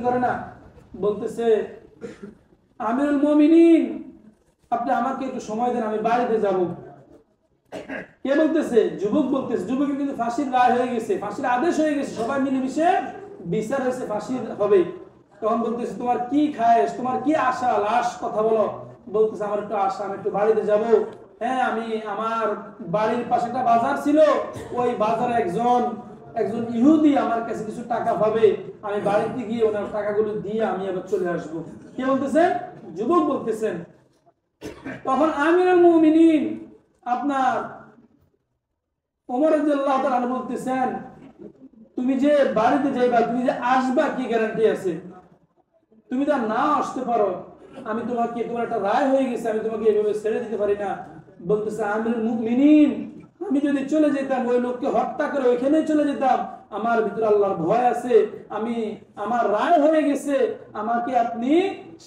করে না? বলতেছে আমিরুল মুমিনিন আপনি আমাকে একটু সময় দেন, আমি বাড়িতে যাব। কে বলতেছে? যুবক বলতেছে। যুবকের কিন্তু ফাঁসির রায় হয়ে গেছে, ফাঁসির আদেশ হয়ে গেছে, সবাই মিলেমিশে বিচার হয়েছে, ফাঁসি হবে। তখন বলতেছে তোমার কি খায়েশ, তোমার কি আশা, লাশ কথা বলো। বলতেছে আমার একটু আশা, আমি একটু বাড়িতে যাব। হ্যাঁ, আমি আমার বাড়ির পাশে একটা বাজার ছিল, ওই বাজারে একজন ইহুদি আমার কাছে কিছু টাকা পাবে, আমি বাড়িতে গিয়ে ওনার টাকাগুলো দিয়ে আমি আবার চলে আসবো। কে বলতেছেন? যুবক বলতেছেন। তখন আমিরুল মুমিনিন আপনার ওমর রাদিয়াল্লাহু তাআলা বলতেছেন তুমি যে বাড়িতে যাইবা, তুমি যে আসবা, কি গ্যারান্টি আছে? তুমি তো না আসতে পারো, আমি তোমাকে, তোমার একটা রায় হয়ে গেছে, আমি তোমাকে এভাবে ছেড়ে দিতে পারি না। বলতেছে আমিরুল মুমিনিন আমি যদি চলে যেতাম, ওই লোককে হত্যা করে ওইখানে চলে যেতাম, আমার ভিতরে আল্লাহর ভয় আছে, আমার রায় হয়ে গেছে, আমাকে আপনি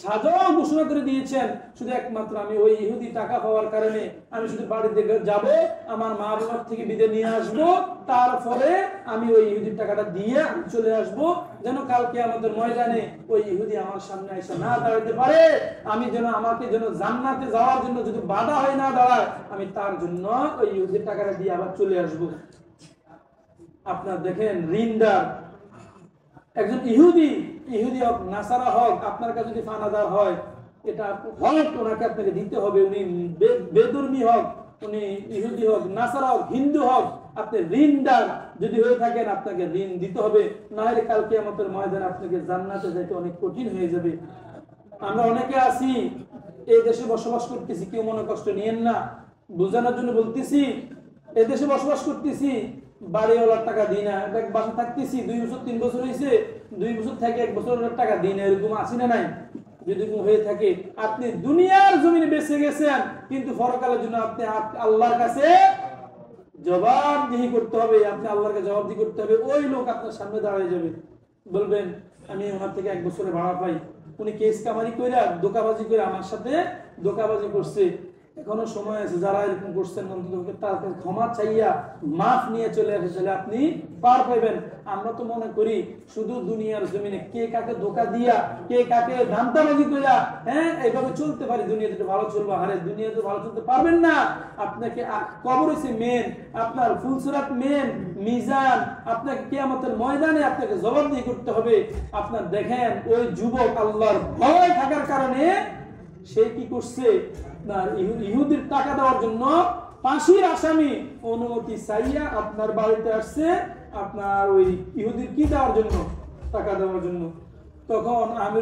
সাজাও ঘোষণা করে দিয়েছেন, শুধু একমাত্র আমি ওই ইহুদি টাকা পাওয়ার কারণে আমি শুধু বাড়িতে যাব, আমার মা বাবার থেকে বিদায় নিয়ে আসবো, তারপরে আমি ওই ইহুদির টাকাটা দিয়ে আমি চলে আসবো, যেন কালকে আমাদের ময়দানে ওই ইহুদি আমার সামনে এসে না দাঁড়াতে পারে, আমি যেন আমাকে যেন জান্নাতে যাওয়ার জন্য যদি বাধা হয় না দাঁড়ায়, আমি তার জন্য ওই ইহুদির টাকাটা দিয়ে আবার চলে আসবো। আপনার দেখেন রিন্ডার একজন ইহুদি হোক নাসারা হোক, আপনার কাছে যদি ফানাদার হয়, এটা হক ওনাকে আপনাকে দিতে হবে। উনি বেদুর্মী হোক, উনি ইহুদি হোক, নাসারা হোক, হিন্দু হোক, আপনি ঋণদার যদি হয়ে থাকেন, আপনাকে ঋণ দিতে হবে, না হলে কালকে আমাদের ময়দানে আপনাকে জান্নাতে যাইতে অনেক কঠিন হয়ে যাবে। আমরা অনেকে আছি এই দেশে বসবাস করতেছি, কেউ মনে কষ্ট নিয়েন না, বোঝানোর জন্য বলতেছি। এই দেশে বসবাস করতেছি, বাড়িওয়ালার টাকা দিই না, এক বাসা থাকতেছি 2 বছর 3 বছর হয়েছে, 2 বছর থেকে 1 বছরের টাকা দিই না, এরকম আসি না নাই? যদি হয়ে থাকে, আপনি দুনিয়ার জমিনে বেঁচে গেছেন, কিন্তু পরকালের জন্য আপনি আল্লাহর কাছে জবাবদিহি করতে হবে, আপনি আল্লাহর কাছে জবাবদিহি করতে হবে। ওই লোক আপনার সামনে দাঁড়িয়ে যাবে, বলবেন আমি ওনার থেকে 1 বছরে ভাড়া পাই, উনি কেস কামারি কইরা ধোঁকাবাজি করে আমার সাথে ধোঁকাবাজি করছে, এখনো সময় আছে, যারা এরকম করছেন অন্তত তার কাছে ক্ষমা চাইয়া মাফ নিয়ে চলে আসলে আপনি পার পাইবেন। আমরা তো মনে করি শুধু দুনিয়ার জমিনে কে কাকে ধোঁকা দিয়া, কে কাকে ধান্দাবাজি কইরা, হ্যাঁ এইভাবে চলতে পারি, দুনিয়াতে ভালো চলবো। আরে দুনিয়াতে ভালো চলতে পারবেন না, আপনাকে কবর হইছে মেন, আপনার ফুলসুরাত মেন, মিজান, আপনাকে কিয়ামতের ময়দানে আপনাকে জবাবদিহি করতে হবে। আপনার দেখেন ওই যুবক আল্লাহর ভয় থাকার কারণে সে কি করছে, ইহুদির টাকা দেওয়ার জন্য ফাঁসির আসামি অনুমতি চাইয়া আপনার বাড়িতে আসছে, আপনার ওই ইহুদির কি দেওয়ার জন্য, টাকা দেওয়ার জন্য। তখন আমি